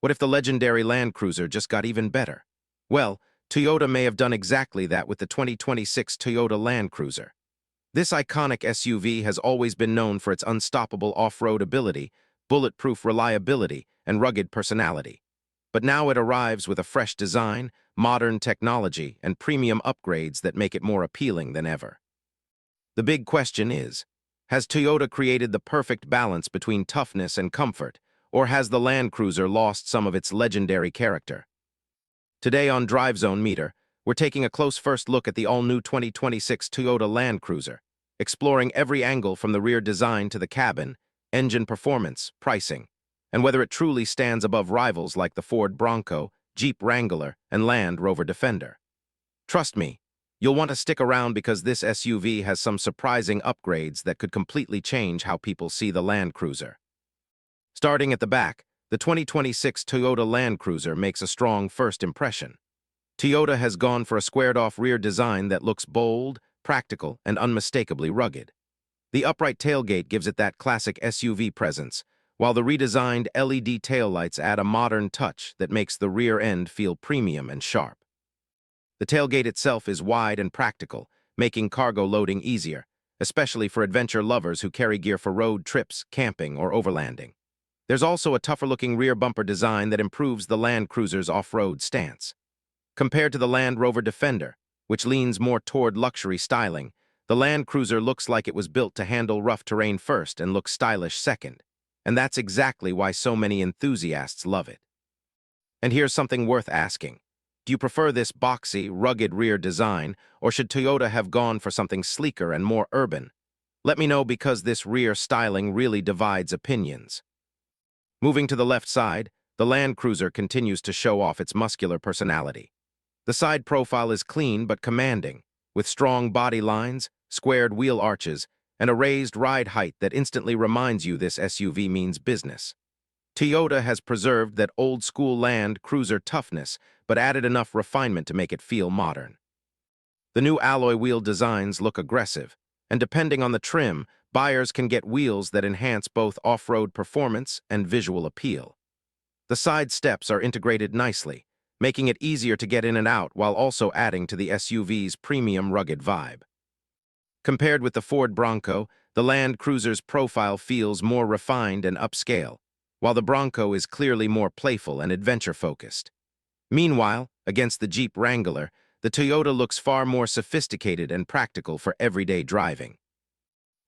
What if the legendary Land Cruiser just got even better? Well, Toyota may have done exactly that with the 2026 Toyota Land Cruiser. This iconic SUV has always been known for its unstoppable off-road ability, bulletproof reliability, and rugged personality. But now it arrives with a fresh design, modern technology, and premium upgrades that make it more appealing than ever. The big question is, has Toyota created the perfect balance between toughness and comfort, or has the Land Cruiser lost some of its legendary character? Today on Drive Zone Meter, we're taking a close first look at the all-new 2026 Toyota Land Cruiser, exploring every angle from the rear design to the cabin, engine performance, pricing, and whether it truly stands above rivals like the Ford Bronco, Jeep Wrangler, and Land Rover Defender. Trust me, you'll want to stick around because this SUV has some surprising upgrades that could completely change how people see the Land Cruiser. Starting at the back, the 2026 Toyota Land Cruiser makes a strong first impression. Toyota has gone for a squared-off rear design that looks bold, practical, and unmistakably rugged. The upright tailgate gives it that classic SUV presence, while the redesigned LED taillights add a modern touch that makes the rear end feel premium and sharp. The tailgate itself is wide and practical, making cargo loading easier, especially for adventure lovers who carry gear for road trips, camping, or overlanding. There's also a tougher-looking rear bumper design that improves the Land Cruiser's off-road stance. Compared to the Land Rover Defender, which leans more toward luxury styling, the Land Cruiser looks like it was built to handle rough terrain first and look stylish second. And that's exactly why so many enthusiasts love it. And here's something worth asking. Do you prefer this boxy, rugged rear design, or should Toyota have gone for something sleeker and more urban? Let me know because this rear styling really divides opinions. Moving to the left side, the Land Cruiser continues to show off its muscular personality. The side profile is clean but commanding, with strong body lines, squared wheel arches, and a raised ride height that instantly reminds you this SUV means business. Toyota has preserved that old-school Land Cruiser toughness, but added enough refinement to make it feel modern. The new alloy wheel designs look aggressive, and depending on the trim, buyers can get wheels that enhance both off-road performance and visual appeal. The side steps are integrated nicely, making it easier to get in and out while also adding to the SUV's premium rugged vibe. Compared with the Ford Bronco, the Land Cruiser's profile feels more refined and upscale, while the Bronco is clearly more playful and adventure-focused. Meanwhile, against the Jeep Wrangler, the Toyota looks far more sophisticated and practical for everyday driving.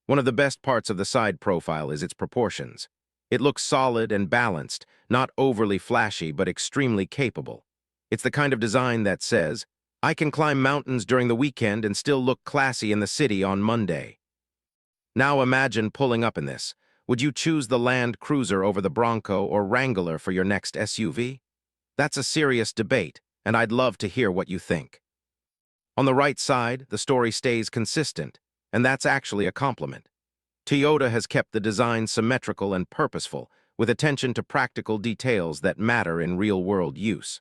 One of the best parts of the side profile is its proportions. It looks solid and balanced, not overly flashy but extremely capable. It's the kind of design that says, I can climb mountains during the weekend and still look classy in the city on Monday. Now imagine pulling up in this. Would you choose the Land Cruiser over the Bronco or Wrangler for your next SUV? That's a serious debate, and I'd love to hear what you think. On the right side, the story stays consistent, and that's actually a compliment. Toyota has kept the design symmetrical and purposeful, with attention to practical details that matter in real-world use.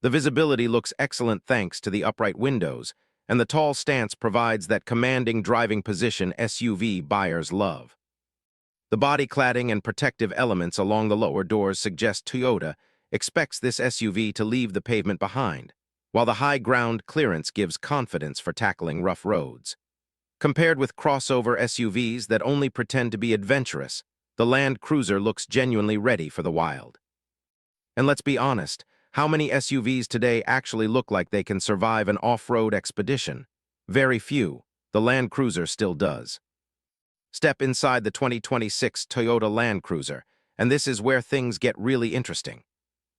The visibility looks excellent thanks to the upright windows, and the tall stance provides that commanding driving position SUV buyers love. The body cladding and protective elements along the lower doors suggest Toyota expects this SUV to leave the pavement behind, while the high ground clearance gives confidence for tackling rough roads. Compared with crossover SUVs that only pretend to be adventurous, the Land Cruiser looks genuinely ready for the wild. And let's be honest, how many SUVs today actually look like they can survive an off-road expedition? Very few. The Land Cruiser still does. Step inside the 2026 Toyota Land Cruiser, and this is where things get really interesting.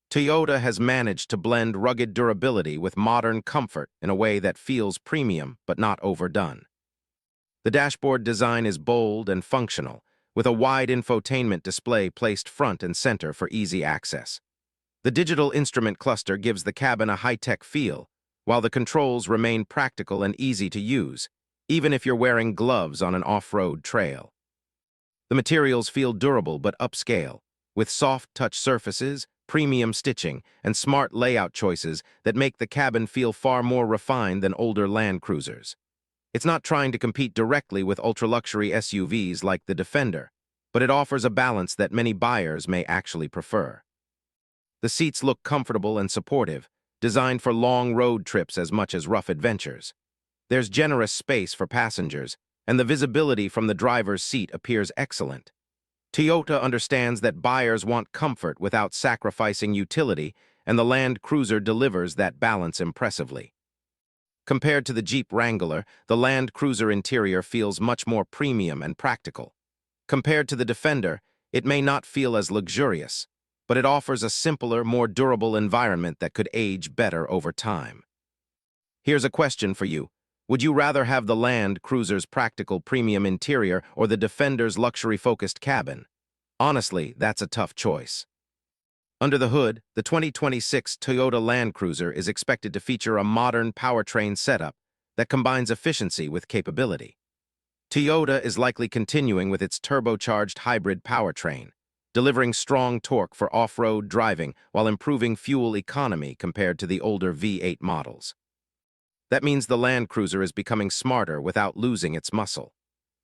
Toyota has managed to blend rugged durability with modern comfort in a way that feels premium but not overdone. The dashboard design is bold and functional, with a wide infotainment display placed front and center for easy access. The digital instrument cluster gives the cabin a high-tech feel, while the controls remain practical and easy to use, even if you're wearing gloves on an off-road trail. The materials feel durable but upscale, with soft touch surfaces, premium stitching, and smart layout choices that make the cabin feel far more refined than older Land Cruisers. It's not trying to compete directly with ultra-luxury SUVs like the Defender, but it offers a balance that many buyers may actually prefer. The seats look comfortable and supportive, designed for long road trips as much as rough adventures. There's generous space for passengers, and the visibility from the driver's seat appears excellent. Toyota understands that buyers want comfort without sacrificing utility, and the Land Cruiser delivers that balance impressively. Compared to the Jeep Wrangler, the Land Cruiser interior feels much more premium and practical. Compared to the Defender, it may not feel as luxurious, but it offers a simpler, more durable environment that could age better over time. Here's a question for you. Would you rather have the Land Cruiser's practical premium interior or the Defender's luxury-focused cabin? Honestly, that's a tough choice. Under the hood, the 2026 Toyota Land Cruiser is expected to feature a modern powertrain setup that combines efficiency with capability. Toyota is likely continuing with its turbocharged hybrid powertrain, delivering strong torque for off-road driving while improving fuel economy compared to the older V8 models. That means the Land Cruiser is becoming smarter without losing its muscle.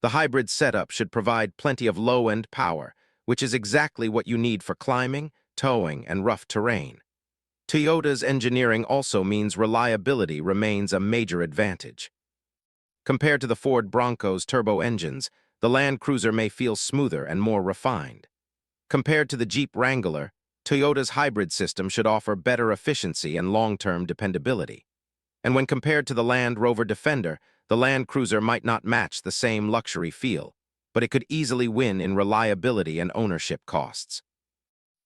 The hybrid setup should provide plenty of low-end power, which is exactly what you need for climbing, towing, and rough terrain. Toyota's engineering also means reliability remains a major advantage. Compared to the Ford Bronco's turbo engines, the Land Cruiser may feel smoother and more refined. Compared to the Jeep Wrangler, Toyota's hybrid system should offer better efficiency and long-term dependability. And when compared to the Land Rover Defender, the Land Cruiser might not match the same luxury feel, but it could easily win in reliability and ownership costs.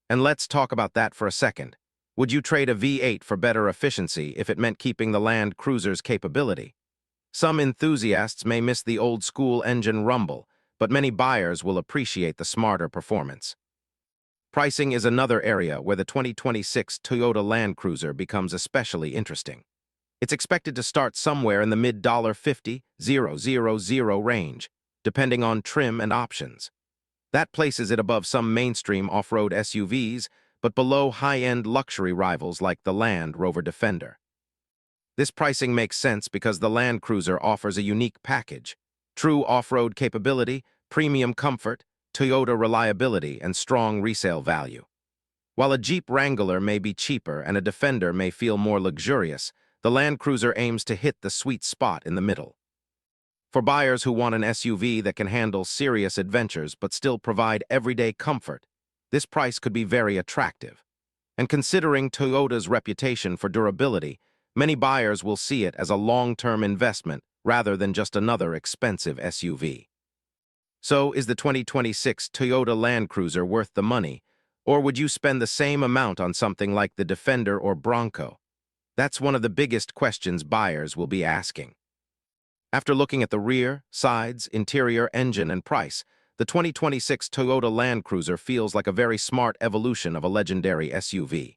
And let's talk about that for a second. Would you trade a V8 for better efficiency if it meant keeping the Land Cruiser's capability? Some enthusiasts may miss the old-school engine rumble, but many buyers will appreciate the smarter performance. Pricing is another area where the 2026 Toyota Land Cruiser becomes especially interesting. It's expected to start somewhere in the mid-$50,000 range, depending on trim and options. That places it above some mainstream off-road SUVs, but below high-end luxury rivals like the Land Rover Defender. This pricing makes sense because the Land Cruiser offers a unique package: true off-road capability, premium comfort, Toyota reliability, and strong resale value. While a Jeep Wrangler may be cheaper and a Defender may feel more luxurious, the Land Cruiser aims to hit the sweet spot in the middle. For buyers who want an SUV that can handle serious adventures but still provide everyday comfort, this price could be very attractive. And considering Toyota's reputation for durability, many buyers will see it as a long-term investment rather than just another expensive SUV. So, is the 2026 Toyota Land Cruiser worth the money, or would you spend the same amount on something like the Defender or Bronco? That's one of the biggest questions buyers will be asking. After looking at the rear, sides, interior, engine, and price, the 2026 Toyota Land Cruiser feels like a very smart evolution of a legendary SUV.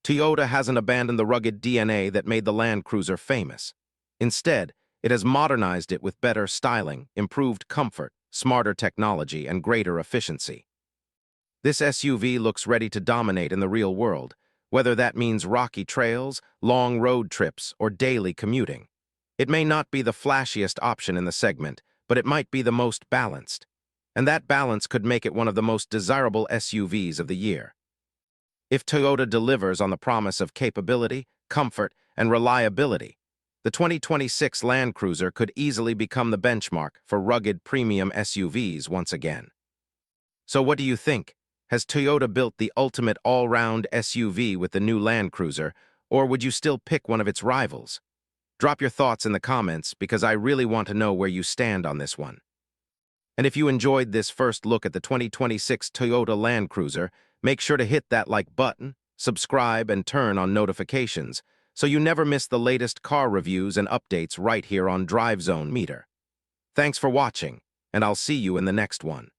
Toyota hasn't abandoned the rugged DNA that made the Land Cruiser famous. Instead, it has modernized it with better styling, improved comfort, smarter technology, and greater efficiency. This SUV looks ready to dominate in the real world, whether that means rocky trails, long road trips, or daily commuting. It may not be the flashiest option in the segment, but it might be the most balanced. And that balance could make it one of the most desirable SUVs of the year. If Toyota delivers on the promise of capability, comfort, and reliability, the 2026 Land Cruiser could easily become the benchmark for rugged premium SUVs once again. So what do you think? Has Toyota built the ultimate all-round SUV with the new Land Cruiser, or would you still pick one of its rivals? Drop your thoughts in the comments because I really want to know where you stand on this one. And if you enjoyed this first look at the 2026 Toyota Land Cruiser, make sure to hit that like button, subscribe, and turn on notifications so you never miss the latest car reviews and updates right here on Drive Zone Meter. Thanks for watching, and I'll see you in the next one.